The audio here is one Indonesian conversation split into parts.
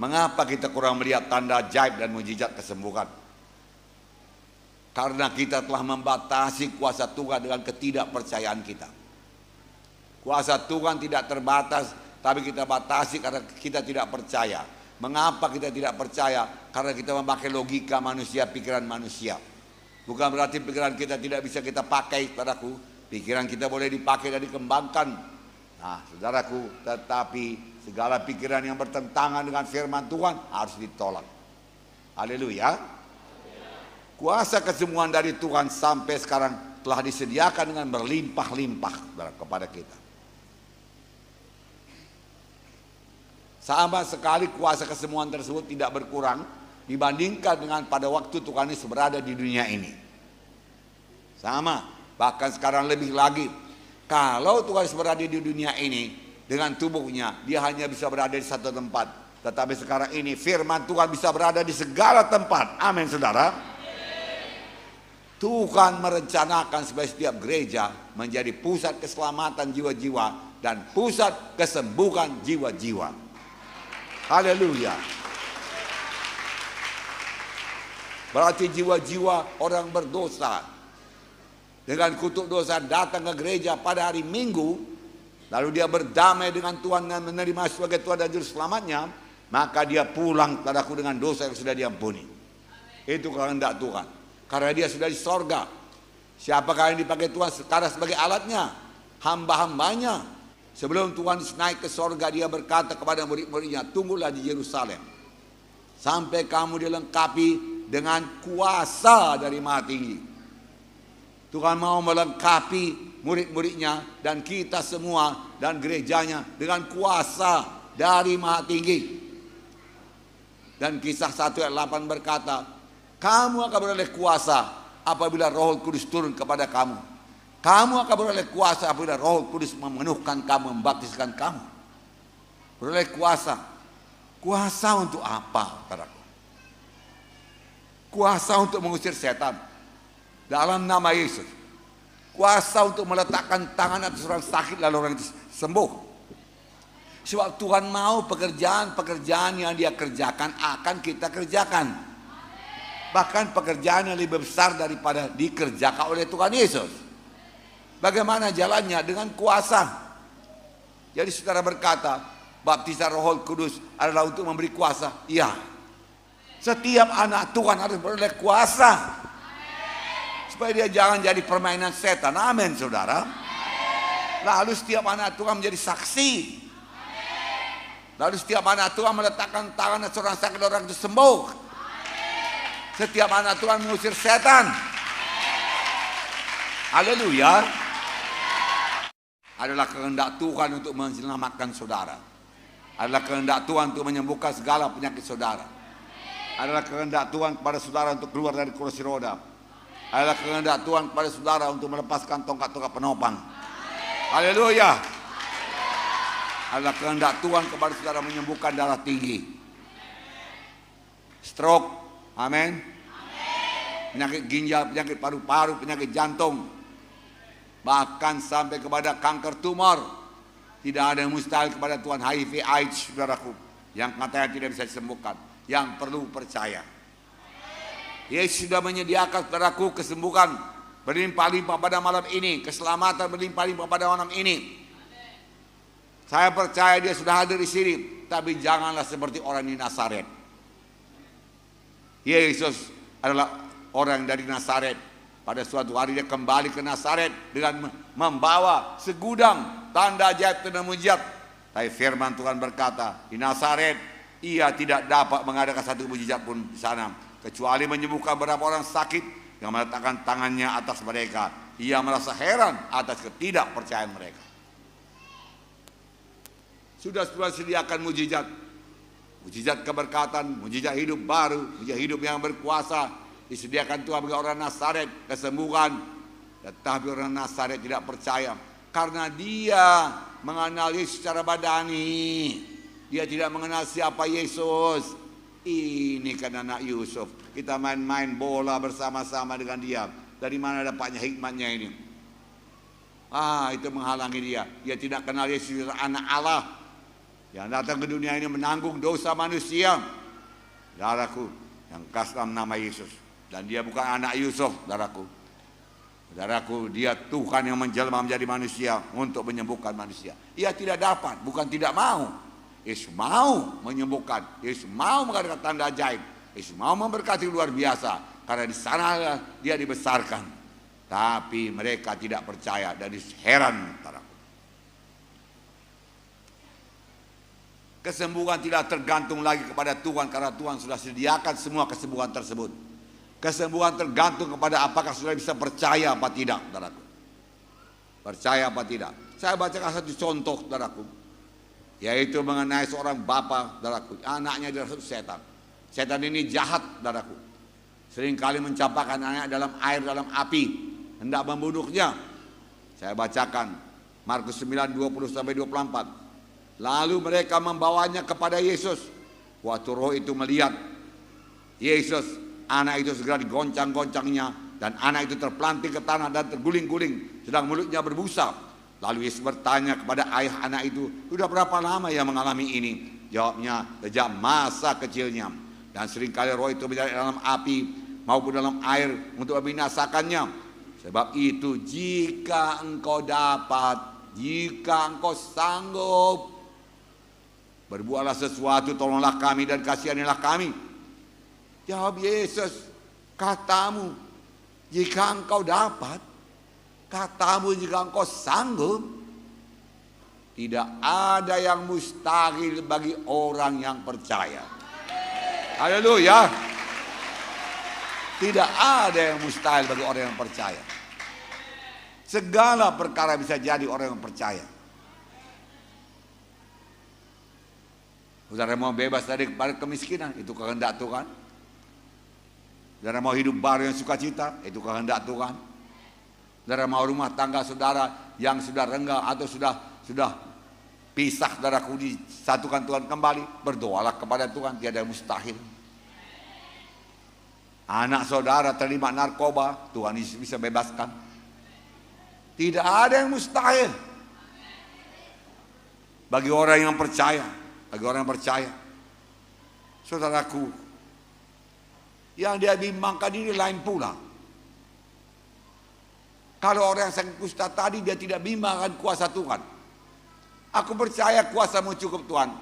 Mengapa kita kurang melihat tanda ajaib dan mujizat kesembuhan? Karena kita telah membatasi kuasa Tuhan dengan ketidakpercayaan kita. Kuasa Tuhan tidak terbatas, tapi kita batasi karena kita tidak percaya. Mengapa kita tidak percaya? Karena kita memakai logika manusia, pikiran manusia. Bukan berarti pikiran kita tidak bisa kita pakai, saudaraku. Pikiran kita boleh dipakai dan dikembangkan. Nah, saudaraku, tetapi segala pikiran yang bertentangan dengan firman Tuhan harus ditolak. Haleluya. Kuasa kesembuhan dari Tuhan sampai sekarang telah disediakan dengan berlimpah-limpah kepada kita. Sama sekali kuasa kesembuhan tersebut tidak berkurang dibandingkan dengan pada waktu Tuhan Yesus berada di dunia ini. Sama, bahkan sekarang lebih lagi. Kalau Tuhan Yesus berada di dunia ini dengan tubuhnya, dia hanya bisa berada di satu tempat. Tetapi sekarang ini firman Tuhan bisa berada di segala tempat. Amin, saudara. Tuhan merencanakan supaya setiap gereja menjadi pusat keselamatan jiwa-jiwa dan pusat kesembuhan jiwa-jiwa. Haleluya. Berarti jiwa-jiwa orang berdosa dengan kutuk dosa datang ke gereja pada hari Minggu, lalu dia berdamai dengan Tuhan dan menerima sebagai Tuhan dan Juru Selamatnya, maka dia pulang padaku dengan dosa yang sudah diampuni. Itu kehendak Tuhan. Karena dia sudah di sorga. Siapakah yang dipakai Tuhan sekarang sebagai alatnya? Hamba-hambanya. Sebelum Tuhan naik ke sorga, dia berkata kepada murid-muridnya, tunggulah di Yerusalem sampai kamu dilengkapi dengan kuasa dari Maha Tinggi. Tuhan mau melengkapi murid-muridnya dan kita semua dan gerejanya dengan kuasa dari Maha Tinggi. Dan Kisah 1 ayat 8 berkata, kamu akan beroleh kuasa apabila Roh Kudus turun kepada kamu. Kamu akan beroleh kuasa apabila Roh Kudus memenuhkan kamu, membaptiskan kamu. Beroleh kuasa. Kuasa untuk apa, saudaraku? Kuasa untuk mengusir setan dalam nama Yesus. Kuasa untuk meletakkan tangan atas orang sakit lalu orang itu sembuh. Sebab Tuhan mau pekerjaan-pekerjaan yang dia kerjakan akan kita kerjakan. Bahkan pekerjaan yang lebih besar daripada dikerjakan oleh Tuhan Yesus. Bagaimana jalannya? Dengan kuasa. Jadi saudara berkata, baptisan Roh Kudus adalah untuk memberi kuasa. Iya. Setiap anak Tuhan harus beroleh kuasa. Supaya dia jangan jadi permainan setan. Amin, saudara. Lalu setiap anak Tuhan menjadi saksi. Lalu setiap anak Tuhan meletakkan tangan seorang sakit, orang itu sembuh. Setiap anak Tuhan mengusir setan. Haleluya. Adalah kehendak Tuhan untuk menyelamatkan saudara. Adalah kehendak Tuhan untuk menyembuhkan segala penyakit saudara. Adalah kehendak Tuhan kepada saudara untuk keluar dari kursi roda. Adalah kehendak Tuhan kepada saudara untuk melepaskan tongkat-tongkat penopang. Haleluya. Adalah kehendak Tuhan kepada saudara menyembuhkan darah tinggi, stroke, amin, penyakit ginjal, penyakit paru-paru, penyakit jantung, bahkan sampai kepada kanker tumor. Tidak ada yang mustahil kepada Tuhan. HIV, AIDS, saudaraku, yang katanya tidak bisa disembuhkan, yang perlu percaya. Yesus sudah menyediakan, saudaraku, kesembuhan berlimpah-limpah pada malam ini, keselamatan berlimpah-limpah pada malam ini. Saya percaya dia sudah hadir di sini, tapi janganlah seperti orang di Nazaret. Yesus adalah orang dari Nazaret. Pada suatu hari dia kembali ke Nazaret dengan membawa segudang tanda ajaib dan mujizat. Tapi firman Tuhan berkata, di Nazaret ia tidak dapat mengadakan satu mujizat pun di sana, kecuali menyembuhkan beberapa orang sakit yang meletakkan tangannya atas mereka. Ia merasa heran atas ketidakpercayaan mereka. Sudah sediakan mujizat, mujizat keberkatan, mujizat hidup baru, mujizat hidup yang berkuasa. Disediakan Tuhan bagi orang Nazaret, kesembuhan. Tetapi orang Nazaret tidak percaya karena dia mengenal Yesus secara badani. Dia tidak mengenal siapa Yesus. Ini kan anak Yusuf, kita main-main bola bersama-sama dengan dia. Dari mana dapatnya hikmatnya ini? Itu menghalangi dia. Dia tidak kenal Yesus anak Allah. yang datang ke dunia ini menanggung dosa manusia. Saudaraku, yang kasih dalam nama Yesus. Dan dia bukan anak Yusuf, saudaraku. Saudaraku, dia Tuhan yang menjelma menjadi manusia untuk menyembuhkan manusia. Ia tidak dapat, bukan tidak mau. Yesus mau menyembuhkan. Yesus mau mengadakan tanda ajaib. Yesus mau memberkati luar biasa. Karena di sana dia dibesarkan. Tapi mereka tidak percaya dan heran, saudaraku. Kesembuhan tidak tergantung lagi kepada Tuhan karena Tuhan sudah sediakan semua kesembuhan tersebut. Kesembuhan tergantung kepada apakah sudah bisa percaya apa tidak, saudaraku. Percaya apa tidak. Saya bacakan satu contoh, saudaraku, yaitu mengenai seorang bapa, saudaraku. Anaknya dirasuk setan. Setan ini jahat, saudaraku. Seringkali mencampakkan anaknya dalam air, dalam api, hendak membunuhnya. Saya bacakan Markus 9:20-24. Lalu mereka membawanya kepada Yesus. Waktu roh itu melihat Yesus, anak itu segera digoncang-goncangnya, dan anak itu terpelanting ke tanah dan terguling-guling, sedang mulutnya berbusa. Lalu Yesus bertanya kepada ayah anak itu, sudah berapa lama ia mengalami ini? Jawabnya, sejak masa kecilnya. Dan seringkali roh itu berada dalam api maupun dalam air untuk membinasakannya. Sebab itu jika engkau dapat, jika engkau sanggup, berbuatlah sesuatu, tolonglah kami dan kasihanilah kami. Jawab Yesus, katamu jika engkau dapat, katamu jika engkau sanggup. Tidak ada yang mustahil bagi orang yang percaya. Haleluya. Tidak ada yang mustahil bagi orang yang percaya. Segala perkara bisa jadi orang yang percaya. Saudara mau bebas dari kemiskinan, itu kehendak Tuhan. Saudara mau hidup baru yang sukacita, itu kehendak Tuhan. Saudara mau rumah tangga saudara yang sudah renggang atau sudah pisah, saudaraku, disatukan Tuhan kembali, berdoalah kepada Tuhan, tiada yang mustahil. Anak saudara terlibat narkoba, Tuhan bisa bebaskan. Tidak ada yang mustahil bagi orang yang percaya. Bagi orang yang percaya. Saudaraku, yang dia bimbangkan ini lain pula. Kalau orang yang sakit kusta tadi, dia tidak bimbangkan kuasa Tuhan. Aku percaya kuasamu cukup Tuhan.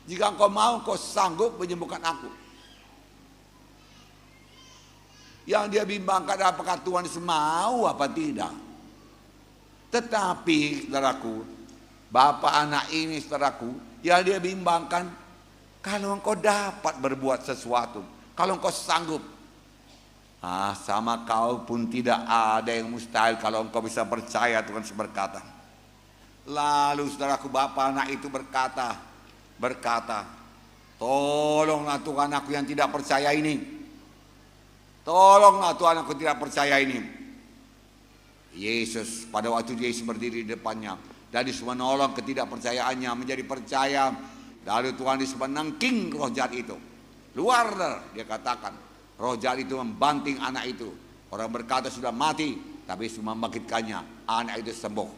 Jika engkau mau, engkau sanggup menyembuhkan aku. Yang dia bimbangkan apakah Tuhan mau apa tidak. Tetapi, saudaraku, bapak anak ini, saudaraku, yang dia bimbangkan, kalau engkau dapat berbuat sesuatu, kalau engkau sanggup, sama kau pun tidak ada yang mustahil kalau engkau bisa percaya, Tuhan berkata. Lalu saudaraku, bapak anak itu berkata, tolonglah Tuhan aku yang tidak percaya ini. Tolonglah Tuhan aku tidak percaya ini. Yesus, pada waktu Yesus berdiri di depannya, dan Yesus menolong ketidakpercayaannya menjadi percaya. Lalu Tuhan Yesus menangking roh jahat itu. Luar, dia katakan. Roh jahat itu membanting anak itu. Orang berkata sudah mati, tapi Yesus membangkitkannya. Anak itu sembuh.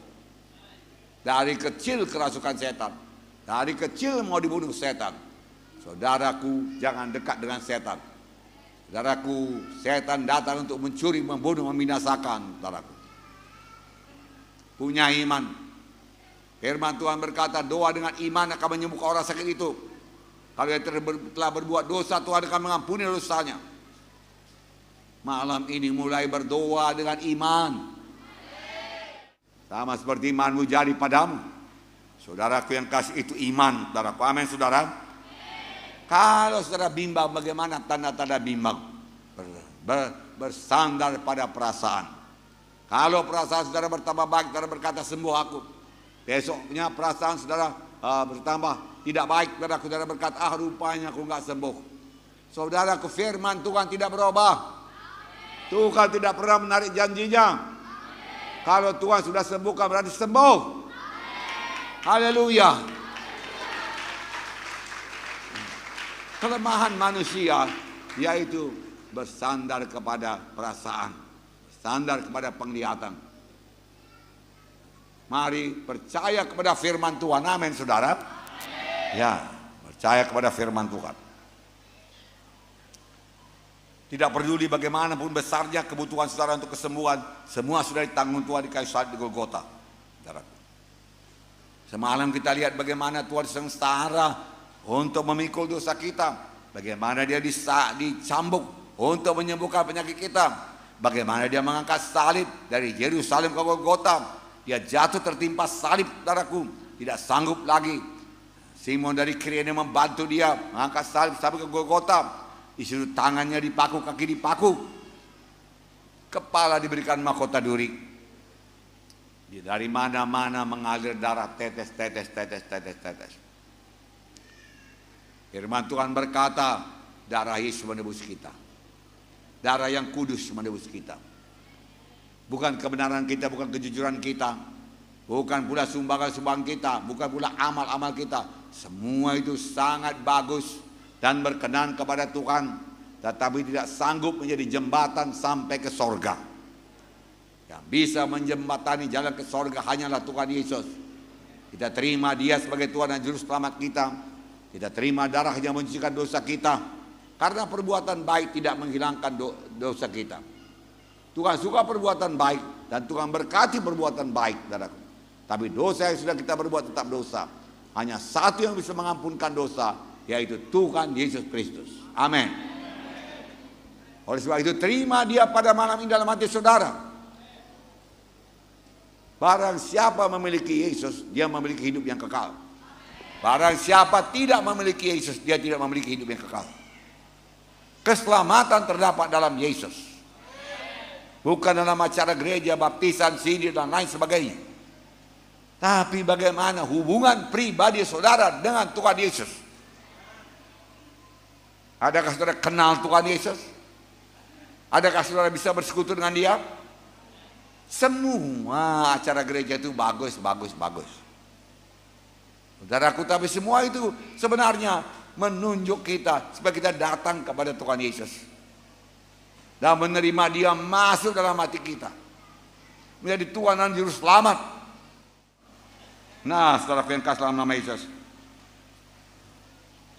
Dari kecil kerasukan setan. Dari kecil mau dibunuh setan. Saudaraku, jangan dekat dengan setan. Saudaraku, setan datang untuk mencuri, membunuh, membinasakan. Saudaraku, punya iman. Firman Tuhan berkata, doa dengan iman akan menyembuhkan orang sakit itu. Kalau dia telah berbuat dosa, Tuhan akan mengampuni dosanya. Malam ini mulai berdoa dengan iman. Sama seperti imanmu jadi padamu. Saudaraku yang kasih itu iman. Saudaraku, amin saudara. Kalau saudara bimbang, bagaimana tanda-tanda bimbang? Bersandar pada perasaan. Kalau perasaan saudara bertambah baik, saudara berkata sembuh aku. Besoknya perasaan saudara bertambah tidak baik, saudara berkata rupanya aku nggak sembuh. Saudaraku, firman Tuhan tidak berubah. Tuhan tidak pernah menarik janjinya. Kalau Tuhan sudah sembuhkan berarti sembuh. Haleluya. Kelemahan manusia yaitu bersandar kepada perasaan, bersandar kepada penglihatan. Mari percaya kepada firman Tuhan. Amin saudara. Ya, percaya kepada firman Tuhan. Tidak peduli bagaimanapun besarnya kebutuhan saudara untuk kesembuhan, semua sudah ditanggung Tuhan di kayu salib di Golgota. Semalam kita lihat bagaimana Tuhan sengsara untuk memikul dosa kita, bagaimana dia dicambuk untuk menyembuhkan penyakit kita, bagaimana dia mengangkat salib dari Yerusalem ke Golgota. Dia jatuh tertimpa salib, saudaraku, tidak sanggup lagi. Simon dari Kirene membantu dia mengangkat salib sampai ke Golgota. Disuruh tangannya dipaku, kaki dipaku, kepala diberikan mahkota duri. Dari mana-mana mengalir darah, tetes. Firman Tuhan berkata, darah Yesus menebus kita. Darah yang kudus menebus kita. Bukan kebenaran kita, bukan kejujuran kita, bukan pula sumbangan-sumbangan kita, bukan pula amal-amal kita. Semua itu sangat bagus dan berkenan kepada Tuhan, tetapi tidak sanggup menjadi jembatan sampai ke sorga. Yang bisa menjembatani jalan ke sorga hanyalah Tuhan Yesus. Kita terima dia sebagai Tuhan dan Juru Selamat kita. Kita terima darahnya menyucikan dosa kita. Karena perbuatan baik tidak menghilangkan dosa kita. Tuhan suka perbuatan baik dan Tuhan berkati perbuatan baik, saudaraku. Tapi dosa yang sudah kita berbuat tetap dosa. Hanya satu yang bisa mengampunkan dosa, yaitu Tuhan Yesus Kristus. Amin. Oleh sebab itu terima dia pada malam ini dalam hati saudara. Barang siapa memiliki Yesus, dia memiliki hidup yang kekal. Barang siapa tidak memiliki Yesus, dia tidak memiliki hidup yang kekal. Keselamatan terdapat dalam Yesus, bukan dalam acara gereja, baptisan, sindir dan lain sebagainya. Tapi bagaimana hubungan pribadi saudara dengan Tuhan Yesus? Adakah saudara kenal Tuhan Yesus? Adakah saudara bisa bersekutu dengan dia? Semua acara gereja itu bagus. Saudaraku, tapi semua itu sebenarnya menunjuk kita supaya kita datang kepada Tuhan Yesus dan menerima dia masuk dalam hati kita, menjadi Tuhan dan Juru Selamat. Nah, saudara yang kasih dalam nama Yesus,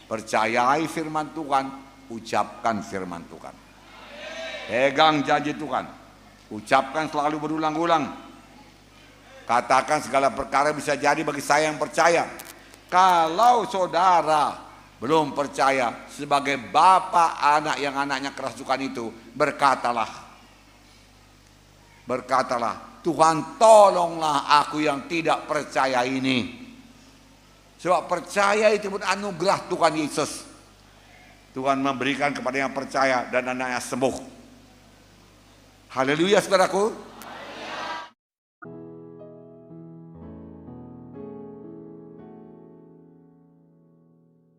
percayai firman Tuhan, ucapkan firman Tuhan, pegang janji Tuhan, ucapkan selalu berulang-ulang, katakan segala perkara bisa jadi bagi saya yang percaya. Kalau saudara belum percaya, sebagai bapak anak yang anaknya kerasukan itu, berkatalah, Tuhan tolonglah aku yang tidak percaya ini. Sebab percaya itu pun anugerah Tuhan Yesus. Tuhan memberikan kepada yang percaya dan anaknya sembuh. Haleluya, saudaraku.